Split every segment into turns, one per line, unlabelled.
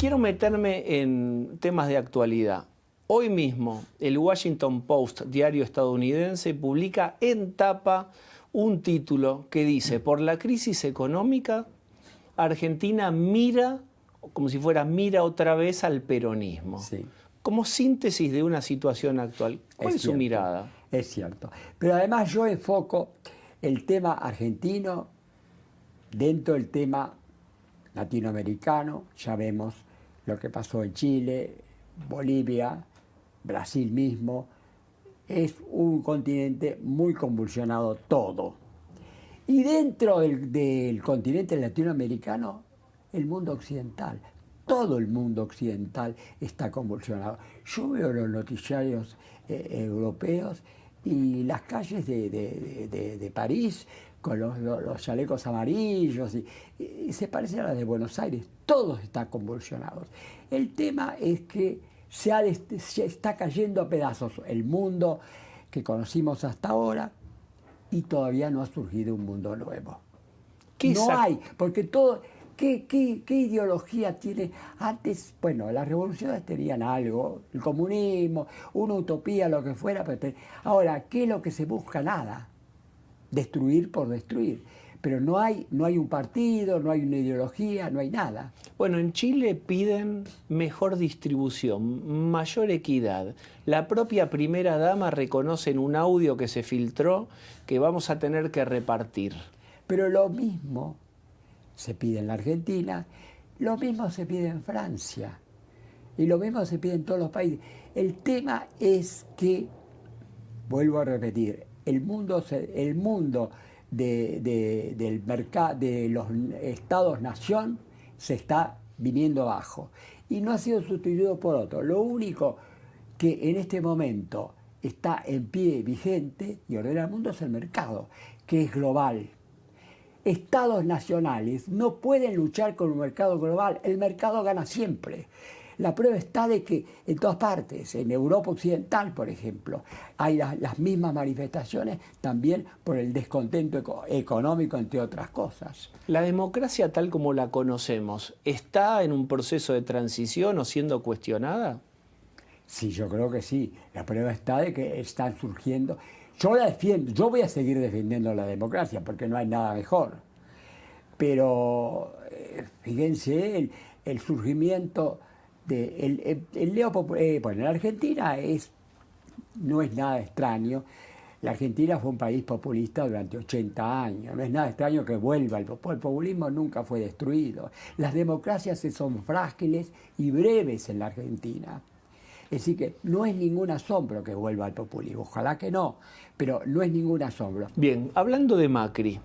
quiero meterme en temas de actualidad. Hoy mismo, el Washington Post, diario estadounidense, publica en tapa un título que dice: por la crisis económica, Argentina mira, como si fuera mira otra vez al peronismo.
Sí.
Como síntesis de una situación actual, ¿cuál es su mirada?
Es cierto. Pero además yo enfoco el tema argentino dentro del tema latinoamericano. Ya vemos lo que pasó en Chile, Bolivia, Brasil mismo. Es un continente muy convulsionado todo. Y dentro del continente latinoamericano, el mundo occidental. Todo el mundo occidental está convulsionado. Yo veo los noticiarios europeos y las calles de París con los chalecos amarillos y se parecen a las de Buenos Aires. Todos están convulsionados. El tema es que se está cayendo a pedazos el mundo que conocimos hasta ahora y todavía no ha surgido un mundo nuevo. No hay, porque todo... ¿Qué ideología tiene? Antes, bueno, las revoluciones tenían algo, el comunismo, una utopía, lo que fuera. Pero ahora, ¿qué es lo que se busca? Nada. Destruir por destruir. Pero no hay un partido, no hay una ideología, no hay nada.
Bueno, en Chile piden mejor distribución, mayor equidad. La propia primera dama reconoce en un audio que se filtró que vamos a tener que repartir.
Pero lo mismo se pide en la Argentina, lo mismo se pide en Francia y lo mismo se pide en todos los países. El tema es que, vuelvo a repetir, el mundo del mercado, de los estados-nación, se está viniendo abajo y no ha sido sustituido por otro. Lo único que en este momento está en pie, vigente y ordena el mundo es el mercado, que es global. Estados nacionales no pueden luchar con un mercado global, el mercado gana siempre. La prueba está de que en todas partes, en Europa Occidental, por ejemplo, hay las mismas manifestaciones también por el descontento económico, entre otras cosas.
¿La democracia tal como la conocemos está en un proceso de transición o siendo cuestionada?
Sí, yo creo que sí. La prueba está de que están surgiendo... Yo la defiendo, yo voy a seguir defendiendo la democracia porque no hay nada mejor. Pero fíjense, el surgimiento de bueno, en Argentina no es nada extraño. La Argentina fue un país populista durante 80 años. No es nada extraño que vuelva. El populismo nunca fue destruido. Las democracias son frágiles y breves en la Argentina. Es decir, que no es ningún asombro que vuelva al populismo, ojalá que no, pero no es ningún asombro.
Bien, hablando de Macri,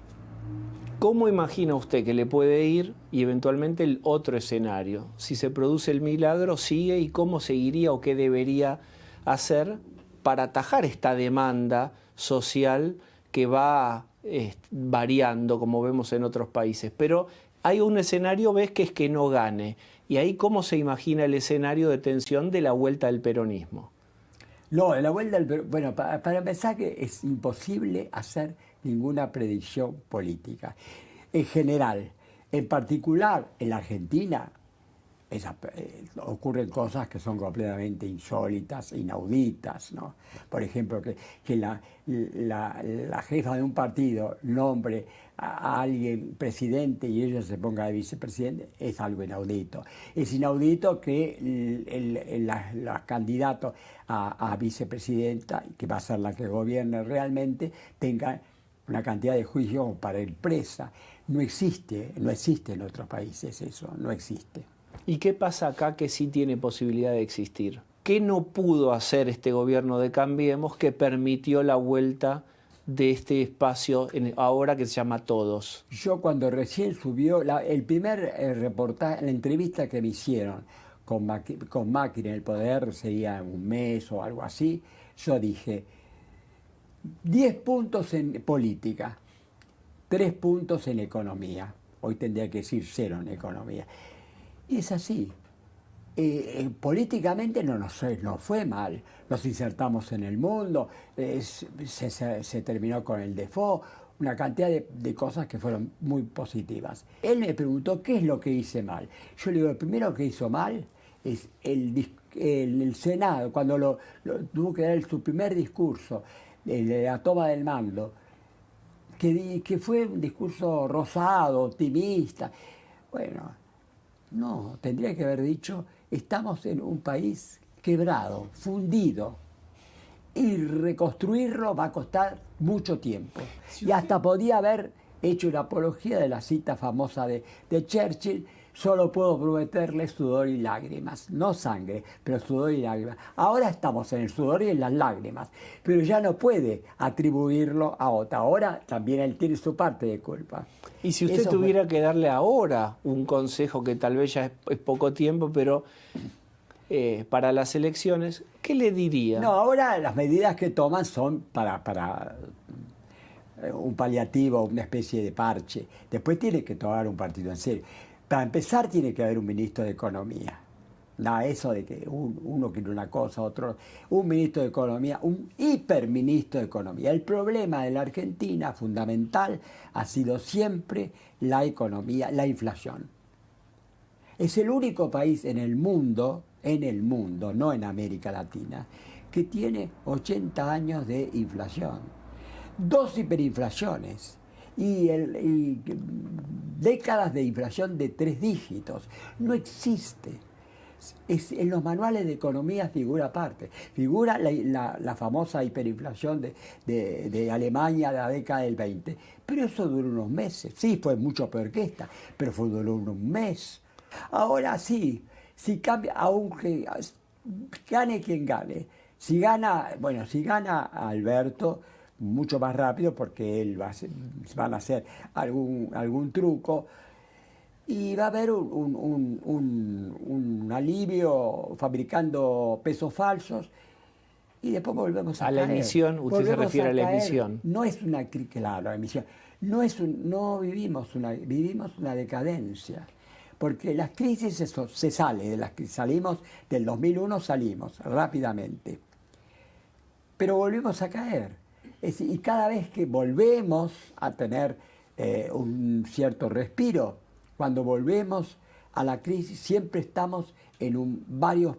¿cómo imagina usted que le puede ir y eventualmente el otro escenario? Si se produce el milagro, ¿sigue? ¿Y cómo seguiría o qué debería hacer para atajar esta demanda social que va variando, como vemos en otros países? Pero hay un escenario, ves, que es que no gane. ¿Y ahí cómo se imagina el escenario de tensión de la vuelta del peronismo?
No, de la vuelta del peronismo... Bueno, para empezar que es imposible hacer ninguna predicción política. En general, en particular en la Argentina, ocurren cosas que son completamente insólitas, inauditas, ¿no? Por ejemplo, que la jefa de un partido nombre a alguien presidente y ella se ponga de vicepresidente es algo inaudito. Es inaudito que la candidata a vicepresidenta, que va a ser la que gobierne realmente, tenga una cantidad de juicios para ir presa. No existe en otros países eso, no existe.
¿Y qué pasa acá que sí tiene posibilidad de existir? ¿Qué no pudo hacer este gobierno de Cambiemos que permitió la vuelta de este espacio ahora que se llama Todos?
Yo cuando recién subió, el primer reportaje, la entrevista que me hicieron con Macri en el poder, sería un mes o algo así, yo dije, 10 puntos en política, 3 puntos en economía. Hoy tendría que decir 0 en economía. Y es así. Políticamente no fue mal. Nos insertamos en el mundo, se terminó con el default, una cantidad de cosas que fueron muy positivas. Él me preguntó qué es lo que hice mal. Yo le digo, lo primero que hizo mal es el Senado, cuando tuvo que dar su primer discurso, de la toma del mando, que fue un discurso rosado, optimista. Bueno, no, tendría que haber dicho, estamos en un país quebrado, fundido, y reconstruirlo va a costar mucho tiempo. Y hasta podía haber hecho una apología de la cita famosa de Churchill: solo puedo prometerle sudor y lágrimas, no sangre, pero sudor y lágrimas. Ahora estamos en el sudor y en las lágrimas, pero ya no puede atribuirlo a otra. Ahora también él tiene su parte de culpa.
Y si usted tuviera que darle ahora un consejo, que tal vez ya es poco tiempo, pero para las elecciones, ¿qué le diría?
No, ahora las medidas que toman son para un paliativo, una especie de parche. Después tiene que tomar un partido en serio. Para empezar tiene que haber un ministro de Economía. Nada, eso de que uno quiere una cosa, otro. Un ministro de Economía, un hiperministro de Economía. El problema de la Argentina, fundamental, ha sido siempre la economía, la inflación. Es el único país en el mundo, no en América Latina, que tiene 80 años de inflación. 2 hiperinflaciones y décadas de inflación de 3 dígitos. No existe. En los manuales de economía figura aparte. Figura la famosa hiperinflación de Alemania de la década del 20. Pero eso duró unos meses. Sí, fue mucho peor que esta, pero duró un mes. Ahora sí, si cambia, aunque gane quien gane. Si gana Alberto, mucho más rápido, porque van a hacer algún truco, y va a haber un alivio fabricando pesos falsos, y después volvemos a
la
caer.
emisión. Usted se refiere a la emisión.
No es claro, la emisión. No vivimos una decadencia, porque las crisis se sale de las crisis. Salimos del 2001, salimos rápidamente, pero volvemos a caer. Y cada vez que volvemos a tener un cierto respiro, cuando volvemos a la crisis, siempre estamos en varios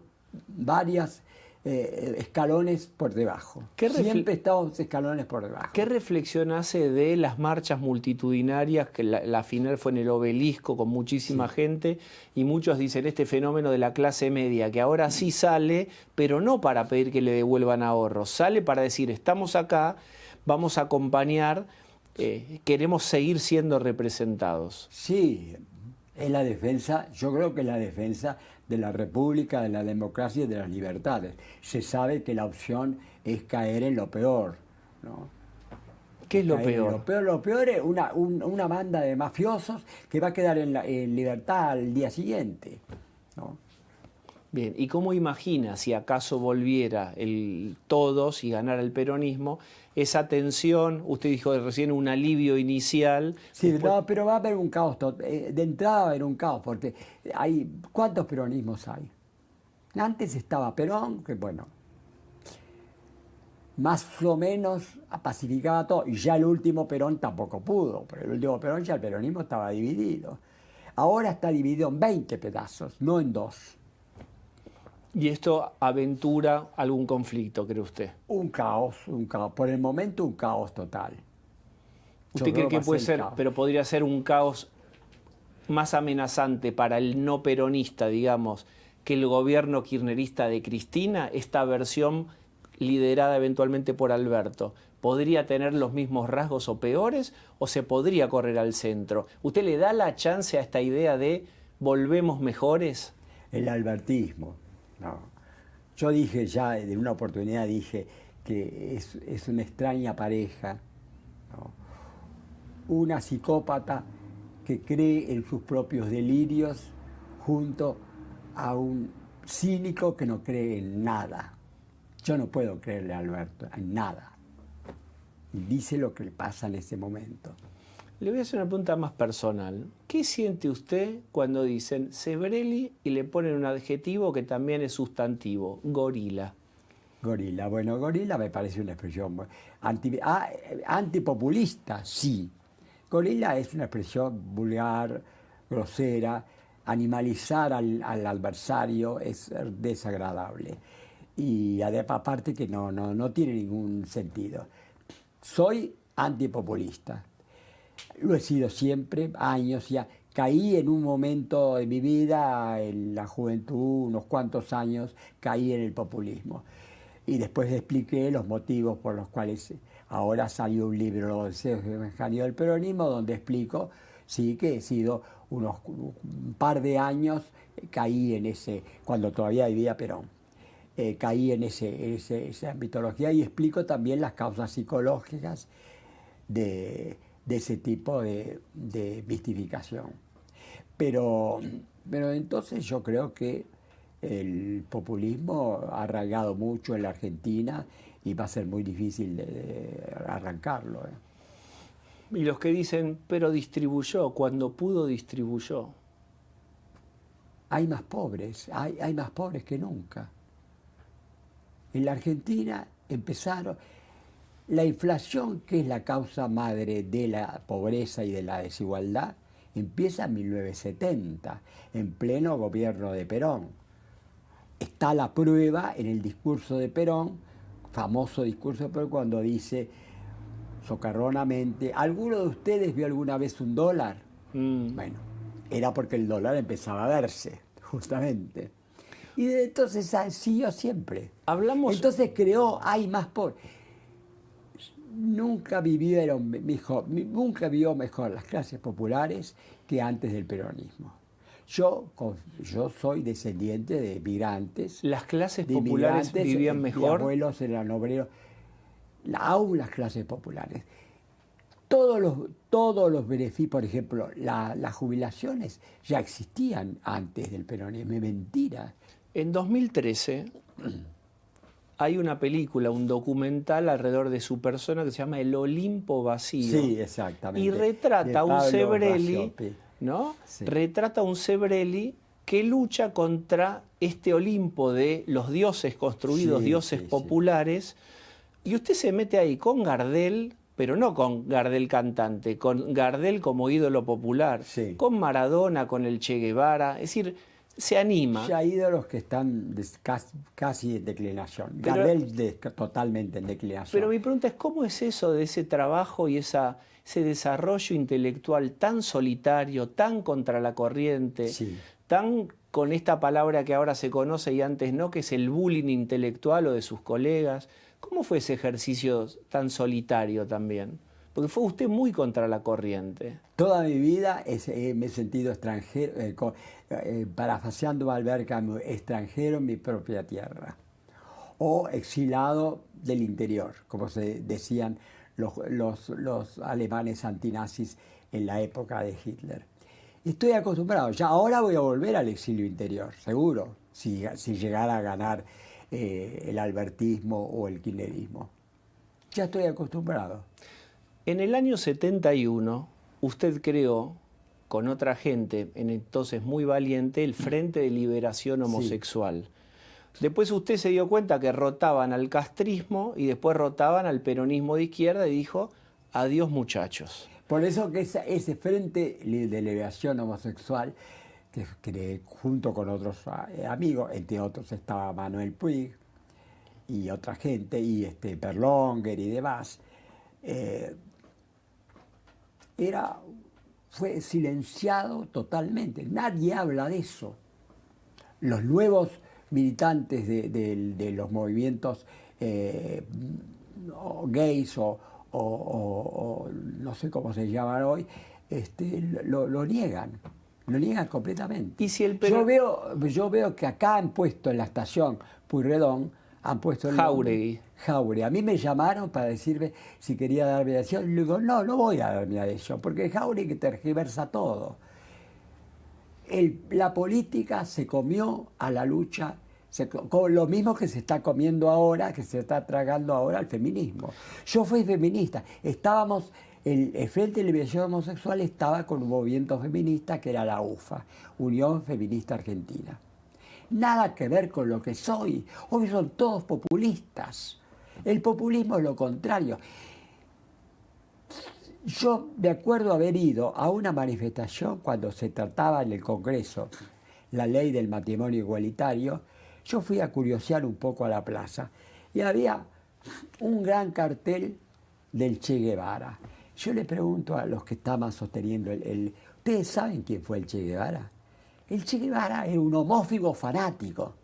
escalones por debajo. Siempre estamos escalones por debajo.
¿Qué reflexión hace de las marchas multitudinarias, que la final fue en el Obelisco con muchísima gente, y muchos dicen este fenómeno de la clase media, que ahora sí sale, pero no para pedir que le devuelvan ahorros, sale para decir estamos acá, vamos a acompañar, queremos seguir siendo representados?
Sí, es la defensa, yo creo que es la defensa de la República, de la democracia y de las libertades. Se sabe que la opción es caer en lo peor, ¿no?
¿Qué es lo peor?
Lo peor es una banda de mafiosos que va a quedar en libertad al día siguiente, ¿no?
Bien, ¿y cómo imagina, si acaso volviera todos y ganara el peronismo, esa tensión? Usted dijo recién un alivio inicial.
Sí, no, pero va a haber un caos. De entrada va a haber un caos, porque ¿cuántos peronismos hay? Antes estaba Perón, que bueno, más o menos pacificaba todo, y ya el último Perón tampoco pudo, pero el último Perón ya el peronismo estaba dividido. Ahora está dividido en 20 pedazos, no en 2.
¿Y esto aventura algún conflicto, cree usted?
Un caos. Por el momento un caos total.
¿Usted cree que puede ser, pero podría ser un caos más amenazante para el no peronista, digamos, que el gobierno kirchnerista de Cristina, esta versión liderada eventualmente por Alberto? ¿Podría tener los mismos rasgos o peores, o se podría correr al centro? ¿Usted le da la chance a esta idea de volvemos mejores?
El albertismo. No. Yo dije ya, de una oportunidad dije que es una extraña pareja, ¿no? Una psicópata que cree en sus propios delirios junto a un cínico que no cree en nada. Yo no puedo creerle a Alberto en nada. Y dice lo que le pasa en ese momento.
Le voy a hacer una pregunta más personal. ¿Qué siente usted cuando dicen Sebrelli y le ponen un adjetivo que también es sustantivo, gorila?
Gorila. Bueno, gorila me parece una expresión antipopulista, sí. Gorila es una expresión vulgar, grosera. Animalizar al adversario es desagradable. Y aparte que no tiene ningún sentido. Soy antipopulista. Lo he sido siempre, años ya. Caí en un momento de mi vida, en la juventud, unos cuantos años, caí en el populismo. Y después expliqué los motivos por los cuales ahora salió un libro, Los deseos mecanismos del peronismo, donde explico, sí, que he sido un par de años, caí en ese, cuando todavía vivía Perón, caí en esa mitología y explico también las causas psicológicas de ese tipo de mistificación. Pero entonces yo creo que el populismo ha arraigado mucho en la Argentina y va a ser muy difícil de arrancarlo.
Y los que dicen, pero distribuyó, cuando pudo distribuyó.
Hay más pobres, hay más pobres que nunca. En la Argentina empezaron. La inflación, que es la causa madre de la pobreza y de la desigualdad, empieza en 1970, en pleno gobierno de Perón. Está la prueba en el discurso de Perón, famoso discurso de Perón, cuando dice socarronamente, ¿alguno de ustedes vio alguna vez un dólar? Bueno, era porque el dólar empezaba a verse, justamente. Y de entonces siguió siempre. Entonces hay más pobres. Nunca vivieron mejor, nunca vivió mejor las clases populares que antes del peronismo. Yo soy descendiente de migrantes.
¿Las clases populares vivían mejor?
Mis abuelos eran obreros. Aún las clases populares. Todos los beneficios, por ejemplo, las jubilaciones ya existían antes del peronismo. Es mentira.
En 2013 hay una película, un documental alrededor de su persona que se llama El Olimpo Vacío.
Sí, exactamente.
Y retrata a un Sebrelli, ¿no? Sí. Retrata a un Sebrelli que lucha contra este Olimpo de los dioses construidos, dioses populares. Y usted se mete ahí con Gardel, pero no con Gardel cantante, con Gardel como ídolo popular, con Maradona, con el Che Guevara. Es decir, se anima.
Ya hay ídolos que están casi en declinación. Gardel totalmente en declinación.
Pero mi pregunta es, ¿cómo es eso de ese trabajo y ese desarrollo intelectual tan solitario, tan contra la corriente, tan con esta palabra que ahora se conoce y antes no, que es el bullying intelectual o de sus colegas? ¿Cómo fue ese ejercicio tan solitario también? Porque fue usted muy contra la corriente.
Toda mi vida me he sentido extranjero, parafraseando a Albert Camus, extranjero en mi propia tierra. O exilado del interior, como se decían los alemanes antinazis en la época de Hitler. Estoy acostumbrado, ya ahora voy a volver al exilio interior, seguro, si llegara a ganar el albertismo o el kirchnerismo. Ya estoy acostumbrado.
En el año 71, usted creó, con otra gente, entonces muy valiente, el Frente de Liberación Homosexual. Después usted se dio cuenta que rotaban al castrismo y después rotaban al peronismo de izquierda y dijo, adiós muchachos.
Por eso que ese Frente de Liberación Homosexual, que junto con otros amigos, entre otros estaba Manuel Puig y otra gente, y Berlonger y demás, fue silenciado totalmente. Nadie habla de eso. Los nuevos militantes de los movimientos gays o no sé cómo se llaman hoy, lo niegan. Lo niegan completamente.
¿Y si
yo veo que acá han puesto en la estación Pueyrredón, han puesto el
Jáuregui.
Jáuregui. A mí me llamaron para decirme si quería dar mi adhesión. Y le digo, no voy a dar mi adhesión, porque Jáuregui tergiversa todo. La política se comió a la lucha, lo mismo que se está comiendo ahora, que se está tragando ahora el feminismo. Yo fui feminista. El Frente de Liberación Homosexual estaba con un movimiento feminista que era la UFA, Unión Feminista Argentina. nada que ver con lo que soy. Hoy son todos populistas. El populismo es lo contrario. Yo me acuerdo haber ido a una manifestación cuando se trataba en el Congreso la ley del matrimonio igualitario. Yo fui a curiosear un poco a la plaza y había un gran cartel del Che Guevara. Yo le pregunto a los que estaban sosteniendo ¿ustedes saben quién fue el Che Guevara? El Che Guevara era un homófobo fanático.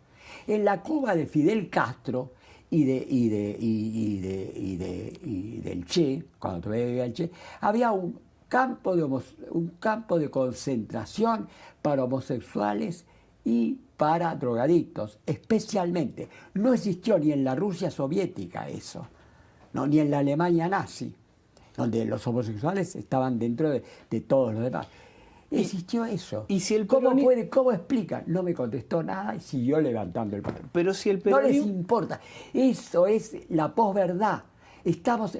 En la Cuba de Fidel Castro y del Che, cuando todavía vivía el Che, había un campo de concentración para homosexuales y para drogadictos, especialmente. No existió ni en la Rusia soviética eso, no, ni en la Alemania nazi, donde los homosexuales estaban dentro de todos los demás. Existió eso.
¿Y si el
¿Cómo explican? No me contestó nada y siguió levantando el palo.
Pero si el
no les importa. Eso es la posverdad.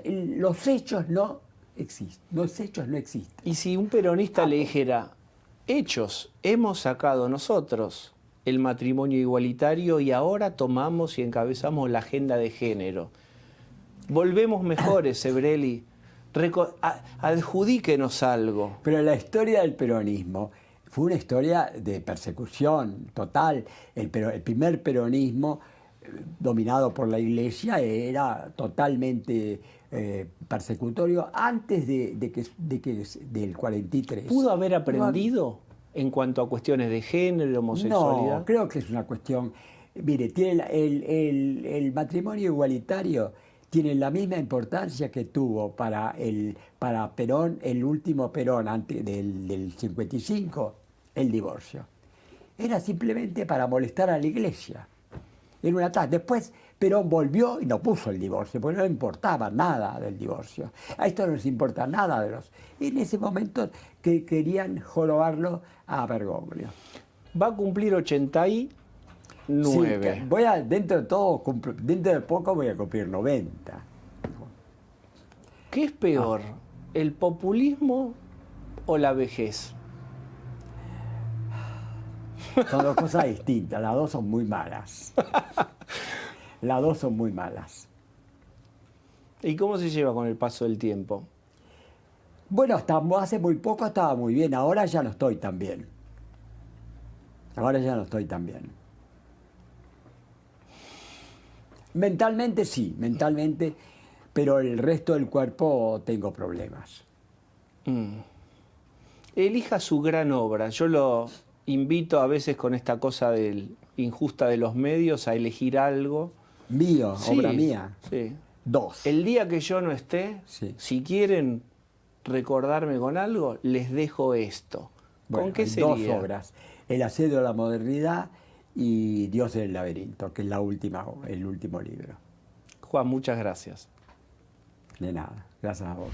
Los hechos no existen. Los hechos no existen.
Y si un peronista le dijera, hechos, hemos sacado nosotros el matrimonio igualitario y ahora tomamos y encabezamos la agenda de género. Volvemos mejores, Sebrelli. Adjudíquenos algo.
Pero la historia del peronismo fue una historia de persecución total. El primer peronismo, dominado por la Iglesia, era totalmente persecutorio antes del 43.
¿Pudo haber aprendido en cuanto a cuestiones de género, homosexualidad?
No, creo que es una cuestión... Mire, tiene el matrimonio igualitario tiene la misma importancia que tuvo para Perón, el último Perón antes del 55, el divorcio. Era simplemente para molestar a la Iglesia. Era un ataque. Después Perón volvió y no puso el divorcio, porque no le importaba nada del divorcio. A esto no les importa nada de los... En ese momento que querían jorobarlo a Bergoglio.
Va a cumplir 89.
Sí, dentro de poco voy a cumplir 90.
¿Qué es peor, el populismo o la vejez?
Son dos cosas distintas, las dos son muy malas. Las dos son muy malas.
¿Y cómo se lleva con el paso del tiempo?
Bueno, hace muy poco estaba muy bien, ahora ya no estoy tan bien. Mentalmente sí, pero el resto del cuerpo tengo problemas.
Elija su gran obra. Yo lo invito a veces con esta cosa injusta de los medios a elegir algo.
¿Mío?
Sí,
¿Obra mía?
Sí.
2.
El día que yo no esté,
sí.
Si quieren recordarme con algo, les dejo esto.
Bueno,
¿Con qué sería?
2 obras. El asedio a la modernidad y Dios del laberinto, que es el último libro.
Juan, muchas gracias.
De nada, gracias a vos.